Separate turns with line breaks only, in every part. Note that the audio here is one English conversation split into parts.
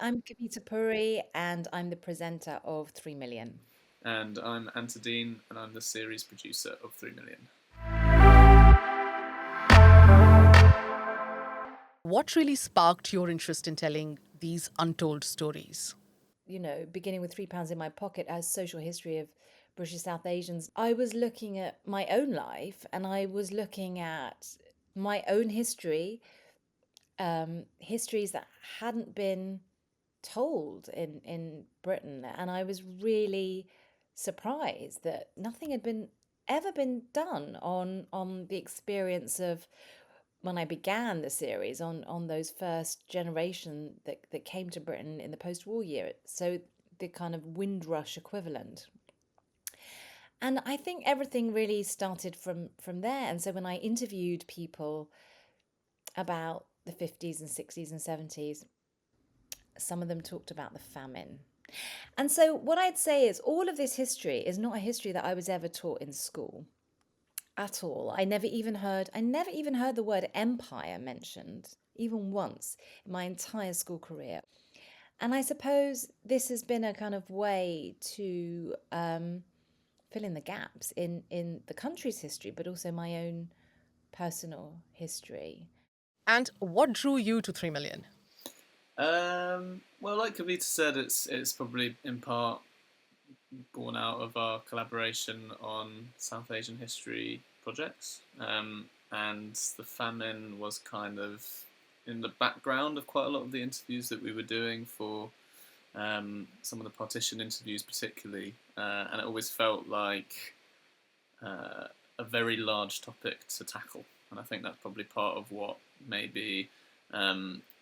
I'm Kavita Puri, and I'm the presenter of 3 Million.
And I'm Adeane, and I'm the series producer of 3 Million.
What really sparked your interest in telling these untold stories?
Beginning with £3 in my pocket as social history of British South Asians, I was looking at my own life and I was looking at my own history, histories that hadn't been told in Britain. And I was really surprised that nothing had been ever been done on the experience of when I began the series on those first generation that came to Britain in the post-war year. So the kind of Windrush equivalent. And I think everything really started from there. And so when I interviewed people about the 50s and 60s and 70s, some of them talked about the famine. And so what I'd say is all of this history is not a history that I was ever taught in school at all. I never even heard the word empire mentioned even once in my entire school career. And I suppose this has been a kind of way to fill in the gaps in the country's history, but also my own personal history.
And what drew you to 3 Million?
Well, like Kavita said, it's probably in part born out of our collaboration on South Asian history projects, and the famine was kind of in the background of quite a lot of the interviews that we were doing for some of the partition interviews, particularly, and it always felt like a very large topic to tackle, and I think that's probably part of what maybe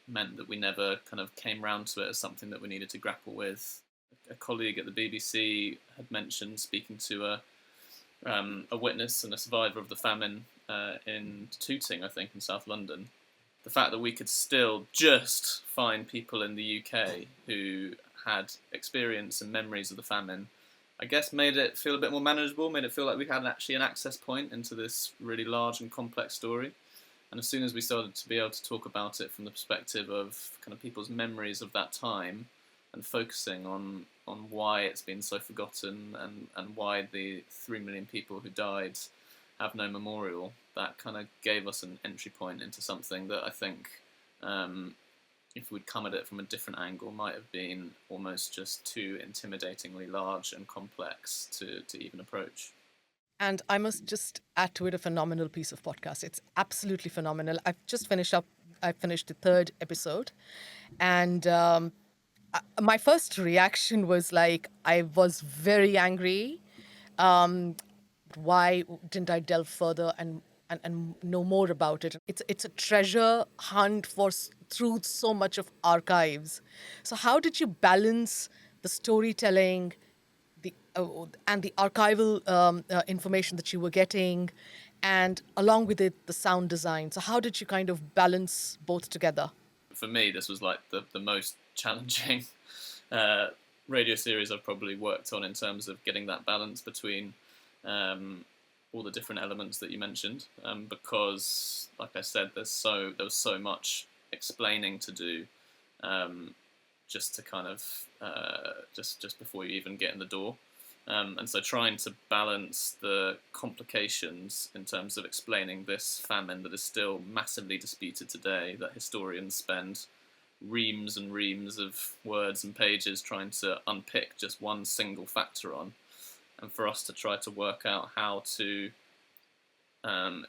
meant that we never kind of came round to it as something that we needed to grapple with. A colleague at the BBC had mentioned speaking to a witness and a survivor of the famine in Tooting, I think, in South London. The fact that we could still just find people in the UK who had experience and memories of the famine, I guess made it feel a bit more manageable, made it feel like we had actually an access point into this really large and complex story. And as soon as we started to be able to talk about it from the perspective of kind of people's memories of that time and focusing on why it's been so forgotten and why the 3 million people who died have no memorial, that kind of gave us an entry point into something that I think, if we'd come at it from a different angle, might have been almost just too intimidatingly large and complex to even approach.
And I must just add to it a phenomenal piece of podcast. It's absolutely phenomenal. I finished the third episode. And my first reaction was like, I was very angry. Why didn't I delve further and know more about it? It's a treasure hunt through so much of archives. So how did you balance the storytelling, and the archival information that you were getting, and along with it the sound design? So how did you kind of balance both together?
For me, this was like the most challenging radio series I've probably worked on in terms of getting that balance between all the different elements that you mentioned, because, like I said, there was so much explaining to do, just to kind of just before you even get in the door. And so trying to balance the complications in terms of explaining this famine that is still massively disputed today, that historians spend reams and reams of words and pages trying to unpick just one single factor on, and for us to try to work out how to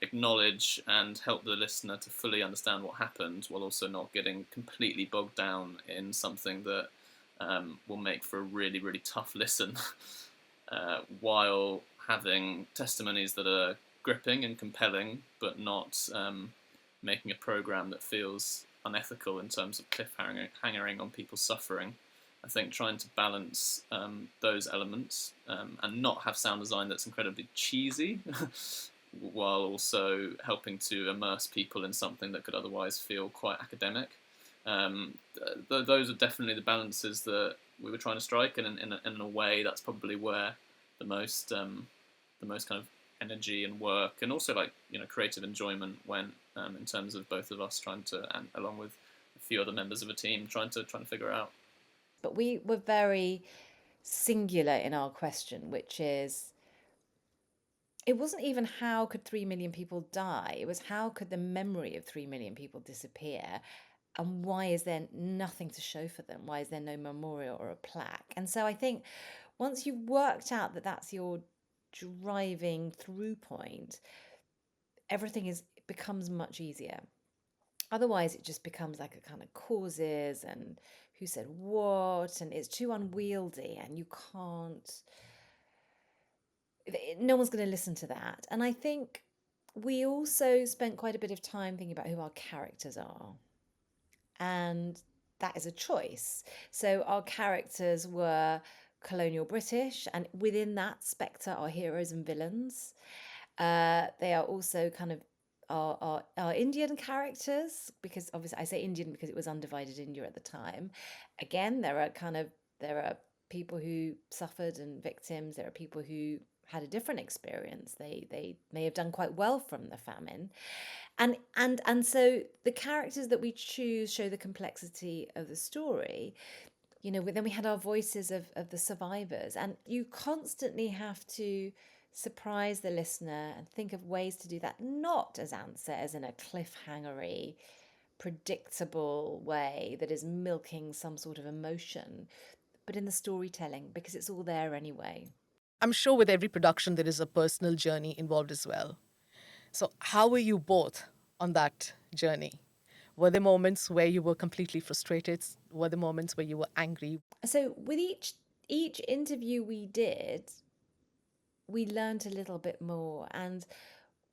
acknowledge and help the listener to fully understand what happened, while also not getting completely bogged down in something that will make for a really, really tough listen, while having testimonies that are gripping and compelling, but not making a programme that feels unethical in terms of cliffhangering on people's suffering. I think trying to balance those elements and not have sound design that's incredibly cheesy, while also helping to immerse people in something that could otherwise feel quite academic. Those are definitely the balances that we were trying to strike, and in a way, that's probably where the most kind of energy and work, and also creative enjoyment went, in terms of both of us trying to, and along with the few other members of a team trying to figure out.
But we were very singular in our question, which is, it wasn't even how could 3 million people die, it was how could the memory of 3 million people disappear, and why is there nothing to show for them? Why is there no memorial or a plaque? And so I think once you've worked out that that's your driving through point, everything becomes much easier. Otherwise, it just becomes like a kind of causes and who said what, and it's too unwieldy, and you can't. No one's going to listen to that. And I think we also spent quite a bit of time thinking about who our characters are, and that is a choice. So our characters were colonial British, and within that spectre are heroes and villains. They are also kind of our Indian characters, because obviously I say Indian because it was undivided India at the time. Again, there are people who suffered and victims. There are people who had a different experience. They may have done quite well from the famine, and so the characters that we choose show the complexity of the story. Then we had our voices of the survivors, and you constantly have to surprise the listener and think of ways to do that, not, as Ant says, in a cliffhangery, predictable way that is milking some sort of emotion, but in the storytelling, because it's all there anyway.
I'm sure with every production, there is a personal journey involved as well. So, how were you both on that journey? Were there moments where you were completely frustrated? Were there moments where you were angry?
So with each interview we did, we learned a little bit more, and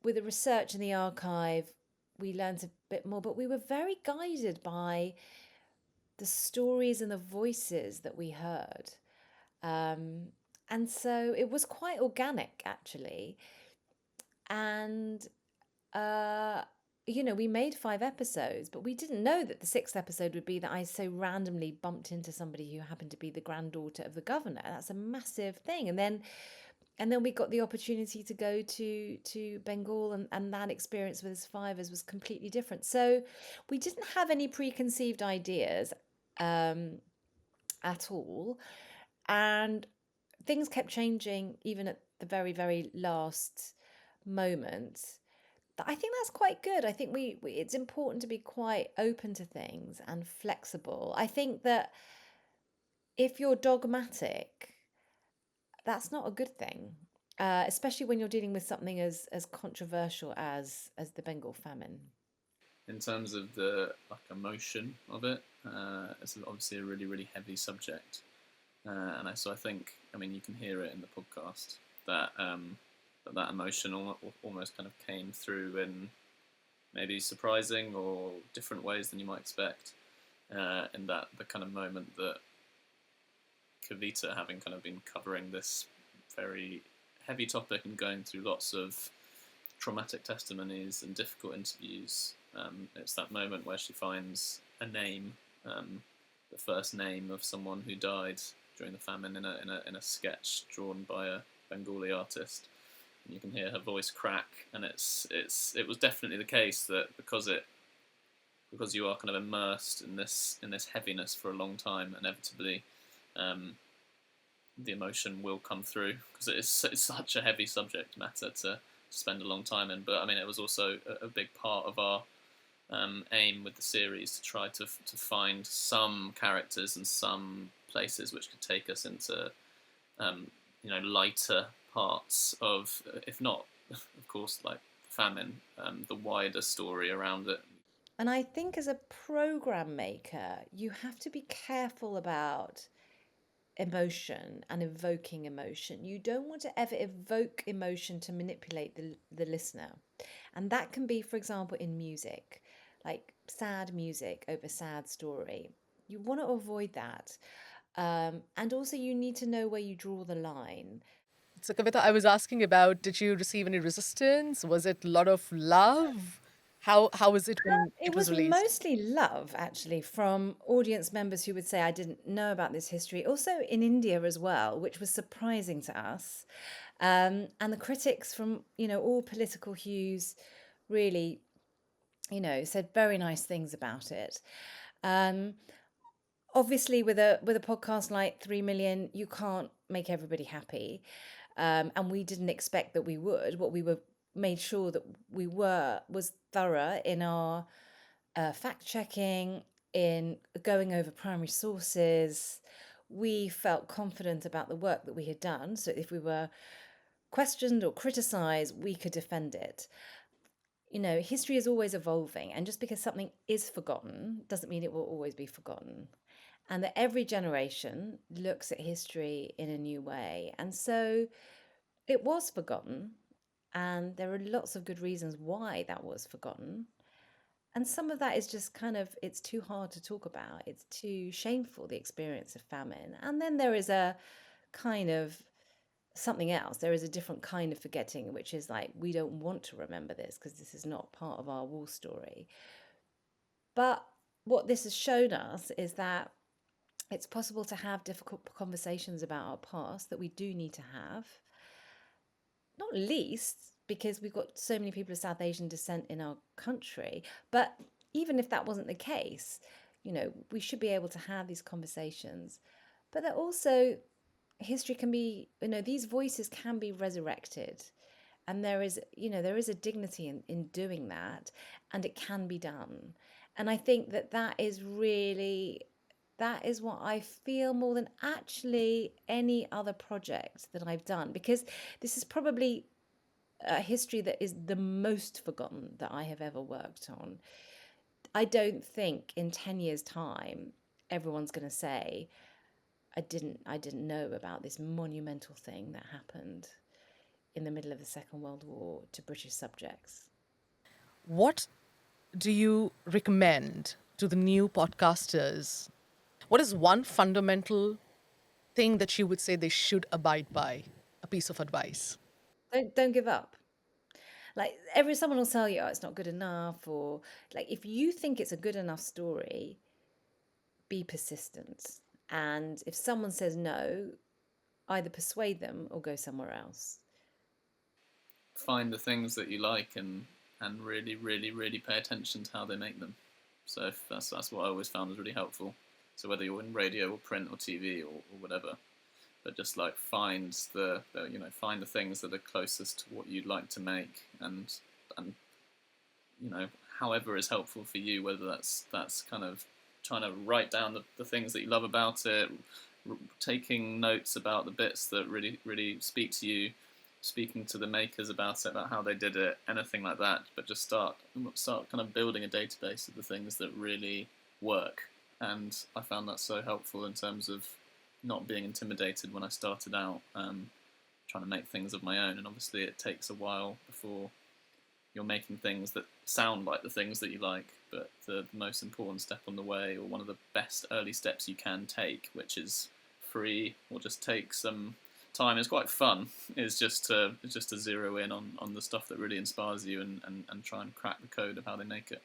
with the research in the archive, we learned a bit more, but we were very guided by the stories and the voices that we heard. And so it was quite organic, actually. And, uh, we made 5 episodes, but we didn't know that the sixth episode would be that I so randomly bumped into somebody who happened to be the granddaughter of the governor. That's a massive thing. And then we got the opportunity to go to Bengal, and that experience with the survivors was completely different. So we didn't have any preconceived ideas at all. And things kept changing even at the very, very last moment. I think that's quite good. I think it's important to be quite open to things and flexible. I think that if you're dogmatic, that's not a good thing, especially when you're dealing with something as controversial as the Bengal famine.
In terms of the emotion of it, it's obviously a really really heavy subject, so I think, I mean, you can hear it in the podcast that that emotion almost kind of came through in maybe surprising or different ways than you might expect. In that the kind of moment that Kavita, having kind of been covering this very heavy topic and going through lots of traumatic testimonies and difficult interviews, it's that moment where she finds a name, the first name of someone who died during the famine in a sketch drawn by a Bengali artist, and you can hear her voice crack. And it was definitely the case that because you are kind of immersed in this heaviness for a long time, inevitably the emotion will come through, because it's such a heavy subject matter to spend a long time in. But I mean, it was also a big part of our aim with the series to try to find some characters and some places which could take us into lighter parts of, if not, of course, like famine, the wider story around it.
And I think as a program maker, you have to be careful about emotion and evoking emotion. You don't want to ever evoke emotion to manipulate the listener. And that can be, for example, in music, like sad music over sad story. You want to avoid that. And also, you need to know where you draw the line.
So, Kavita, I was asking about, did you receive any resistance? Was it a lot of love? How was it when
It
it was
was
released?
mostly love, actually, from audience members who would say, I didn't know about this history. Also in India as well, which was surprising to us. And the critics from, all political hues really, said very nice things about it. Um, Obviously, with a podcast like 3 million, you can't make everybody happy, and we didn't expect that we would. What we were made sure that we were was thorough in our fact checking, in going over primary sources. We felt confident about the work that we had done, so if we were questioned or criticized, we could defend it. History is always evolving, and just because something is forgotten doesn't mean it will always be forgotten. And that every generation looks at history in a new way. And so it was forgotten, and there are lots of good reasons why that was forgotten. And some of that is just kind of, it's too hard to talk about. It's too shameful, the experience of famine. And then there is a kind of something else. There is a different kind of forgetting, which is like, we don't want to remember this because this is not part of our war story. But what this has shown us is that it's possible to have difficult conversations about our past that we do need to have, not least because we've got so many people of South Asian descent in our country. But even if that wasn't the case, we should be able to have these conversations. But that also, history can be, these voices can be resurrected. And there is a dignity in doing that, and it can be done. And I think that is really, that is what I feel more than actually any other project that I've done, because this is probably a history that is the most forgotten that I have ever worked on. I don't think in 10 years' time everyone's going to say, I didn't know about this monumental thing that happened in the middle of the Second World War to British subjects.
What do you recommend to the new podcasters? What is one fundamental thing that you would say they should abide by? A piece of advice.
Don't give up. Like every someone will tell you, oh, it's not good enough, or like if you think it's a good enough story, be persistent. And if someone says no, either persuade them or go somewhere else.
Find the things that you like and really, really, really pay attention to how they make them. So if that's what I always found was really helpful. So whether you're in radio or print or TV or whatever, but just like find find the things that are closest to what you'd like to make, and however is helpful for you, whether that's kind of trying to write down the things that you love about it, taking notes about the bits that really really speak to you, speaking to the makers about it, about how they did it, anything like that. But just start kind of building a database of the things that really work. And I found that so helpful in terms of not being intimidated when I started out, trying to make things of my own. And obviously it takes a while before you're making things that sound like the things that you like, but the most important step on the way, or one of the best early steps you can take, which is free or just take some time, it's quite fun, is just to zero in on the stuff that really inspires you, and try and crack the code of how they make it.